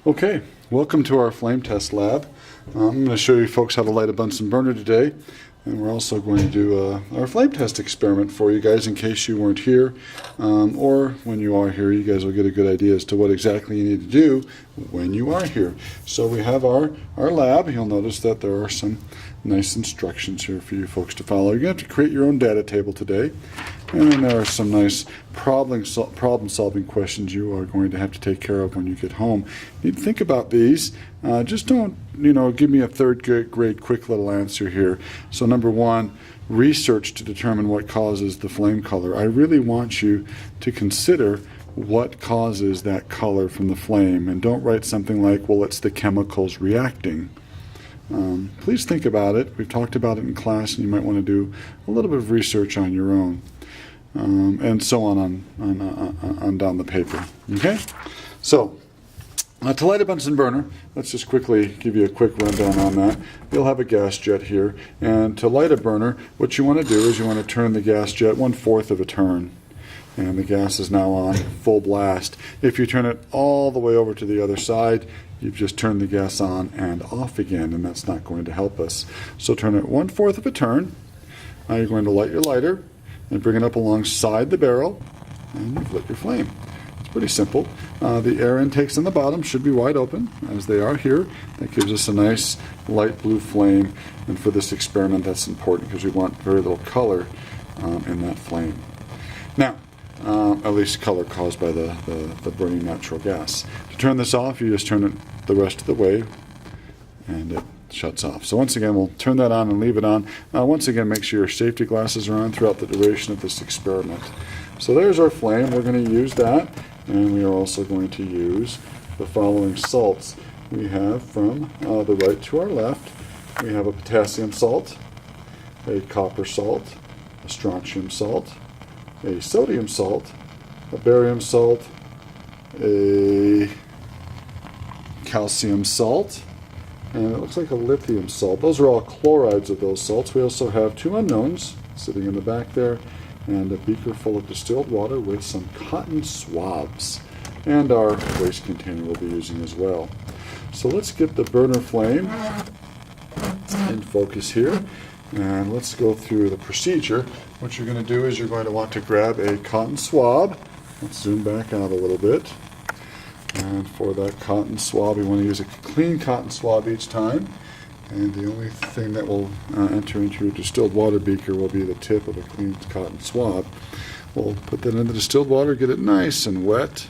Okay, welcome to our flame test lab. I'm going to show you folks how to light a Bunsen burner today, and we're also going to do our flame test experiment for you guys in case you weren't here, or when you are here you guys will get a good idea as to what exactly you need to do when you are here. So we have our lab. You'll notice that there are some nice instructions here for you folks to follow. You're going to have to create your own data table today, and then there are some nice problem-solving questions you are going to have to take care of when you get home. You need to think about these. Just don't, give me a third grade quick little answer here. So number one, research to determine what causes the flame color. I really want you to consider what causes that color from the flame, and don't write something like, well, it's the chemicals reacting. Please think about it. We've talked about it in class, and you might want to do a little bit of research on your own, and so on down the paper. Okay? So, to light a Bunsen burner, let's just quickly give you a quick rundown on that. You'll have a gas jet here, and to light a burner, what you want to do is you want to turn the gas jet 1/4 of a turn. And the gas is now on full blast. If you turn it all the way over to the other side, you've just turned the gas on and off again, and that's not going to help us. So turn it 1/4 of a turn. Now you're going to light your lighter and bring it up alongside the barrel, and you've lit your flame. It's pretty simple. The air intakes on the bottom should be wide open, as they are here. That gives us a nice light blue flame, and for this experiment that's important because we want very little color in that flame. Now, at least color caused by the burning natural gas. To turn this off, you just turn it the rest of the way, and it shuts off. So once again, we'll turn that on and leave it on. Once again, make sure your safety glasses are on throughout the duration of this experiment. So there's our flame. We're going to use that, and we are also going to use the following salts. We have from the right to our left, we have a potassium salt, a copper salt, a strontium salt, a sodium salt, a barium salt, a calcium salt, and it looks like a lithium salt. Those are all chlorides of those salts. We also have 2 unknowns sitting in the back there, and a beaker full of distilled water with some cotton swabs. And our waste container we'll be using as well. So let's get the burner flame in focus here. And let's go through the procedure. What you're going to do is you're going to want to grab a cotton swab. Let's zoom back out a little bit. And for that cotton swab, you want to use a clean cotton swab each time. And the only thing that will enter into your distilled water beaker will be the tip of a clean cotton swab. We'll put that in the distilled water, get it nice and wet.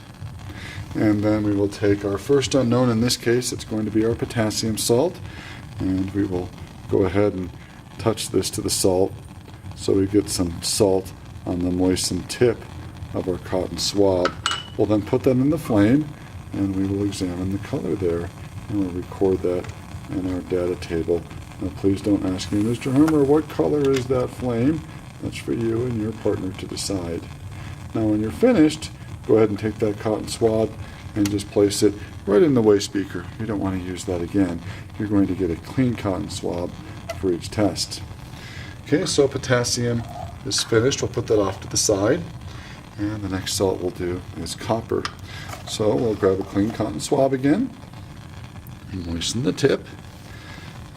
And then we will take our first unknown. In this case, it's going to be our potassium salt. And we will go ahead and touch this to the salt so we get some salt on the moistened tip of our cotton swab. We'll then put that in the flame, and we will examine the color there, and we'll record that in our data table. Now please don't ask me, Mr. Hermer, what color is that flame? That's for you and your partner to decide. Now when you're finished, go ahead and take that cotton swab and just place it right in the waste beaker. You don't want to use that again. You're going to get a clean cotton swab for each test. Okay, so potassium is finished. We'll put that off to the side. And the next salt we'll do is copper. So we'll grab a clean cotton swab again and moisten the tip.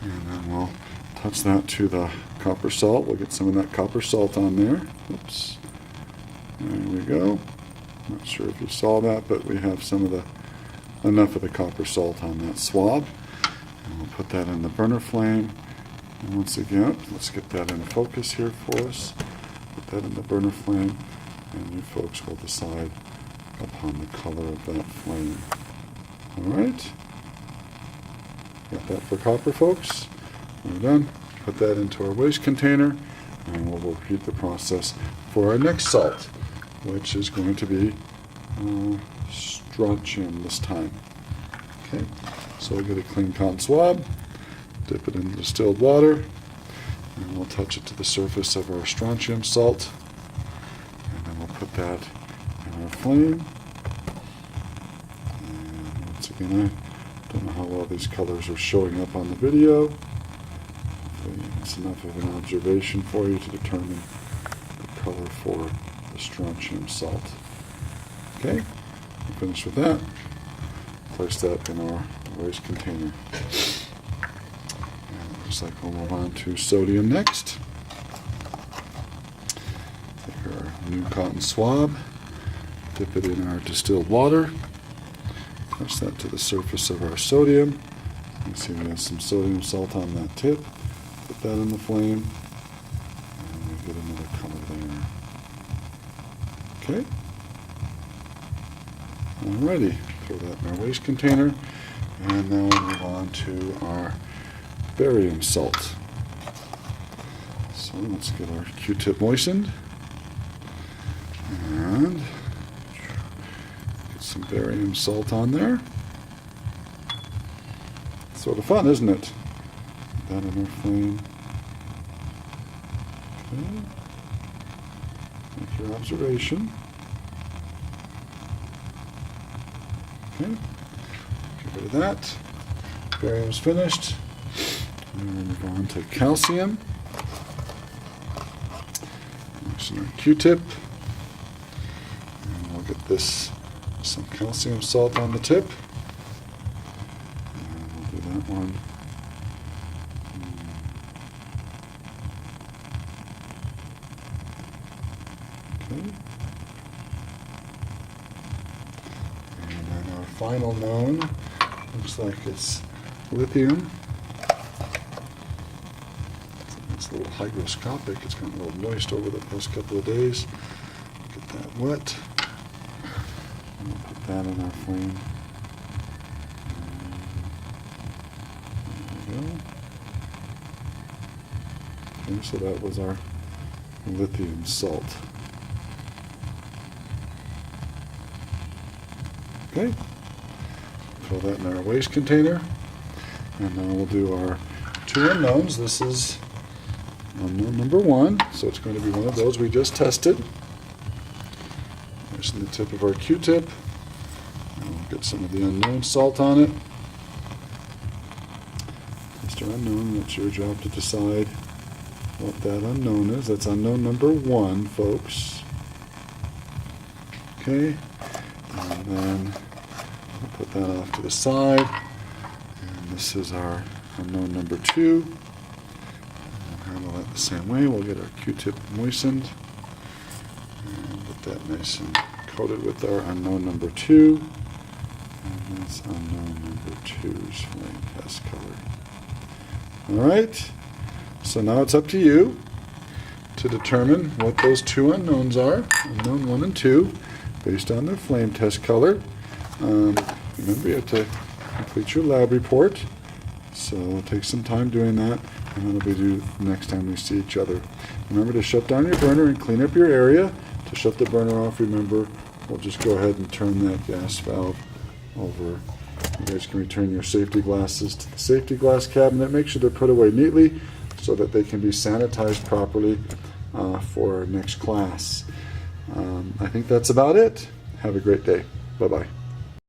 And then we'll touch that to the copper salt. We'll get some of that copper salt on there. Oops. There we go. Not sure if you saw that, but we have enough of the copper salt on that swab. And we'll put that in the burner flame. And once again, let's get that in focus here for us. Put that in the burner flame, and you folks will decide upon the color of that flame. Alright? Got that for copper, folks? We're done. Put that into our waste container, and we'll repeat the process for our next salt, which is going to be strontium this time. Okay, so we'll get a clean cotton swab, dip it in the distilled water, and we'll touch it to the surface of our strontium salt, and then we'll put that in our flame. And once again, I don't know how well these colors are showing up on the video. Hopefully it's enough of an observation for you to determine the color for the strontium salt. Okay, we're finished with that. place that in our waste container. Looks like we'll move on to sodium next. Take our new cotton swab, dip it in our distilled water, press that to the surface of our sodium. You can see we have some sodium salt on that tip. Put that in the flame, and we get another color there. Okay. Alrighty, throw that in our waste container, and now we'll move on to our barium salt. So let's get our Q-tip moistened and get some barium salt on there. Sort of fun, isn't it? Put that in our flame. Okay. Make your observation. Okay. Get rid of that. Barium's finished. And we'll move on to calcium. Moisten our Q-tip. And we'll get this, some calcium salt on the tip. And we'll do that one. Okay. And then our final known looks like it's lithium. It's a little hygroscopic. It's gotten a little moist over the past couple of days. Get that wet. And we'll put that in our flame. There we go. Okay, so that was our lithium salt. Okay. Throw that in our waste container. And now we'll do our two unknowns. This is unknown number 1, so it's going to be one of those we just tested. Moisten the tip of our Q-tip, and we'll get some of the unknown salt on it. Mr. Unknown, it's your job to decide what that unknown is. That's unknown number 1, folks. Okay, and then we'll put that off to the side. And this is our unknown number 2. Handle that the same way. We'll get our Q-tip moistened and get that nice and coated with our unknown number 2. And that's unknown number 2's flame test color. Alright, so now it's up to you to determine what those two unknowns are, unknown 1 and 2, based on their flame test color. Remember, you have to complete your lab report, so take some time doing that. And that'll be due next time we see each other. Remember to shut down your burner and clean up your area. To shut the burner off, remember, we'll just go ahead and turn that gas valve over. You guys can return your safety glasses to the safety glass cabinet. Make sure they're put away neatly so that they can be sanitized properly for our next class. I think that's about it. Have a great day. Bye-bye.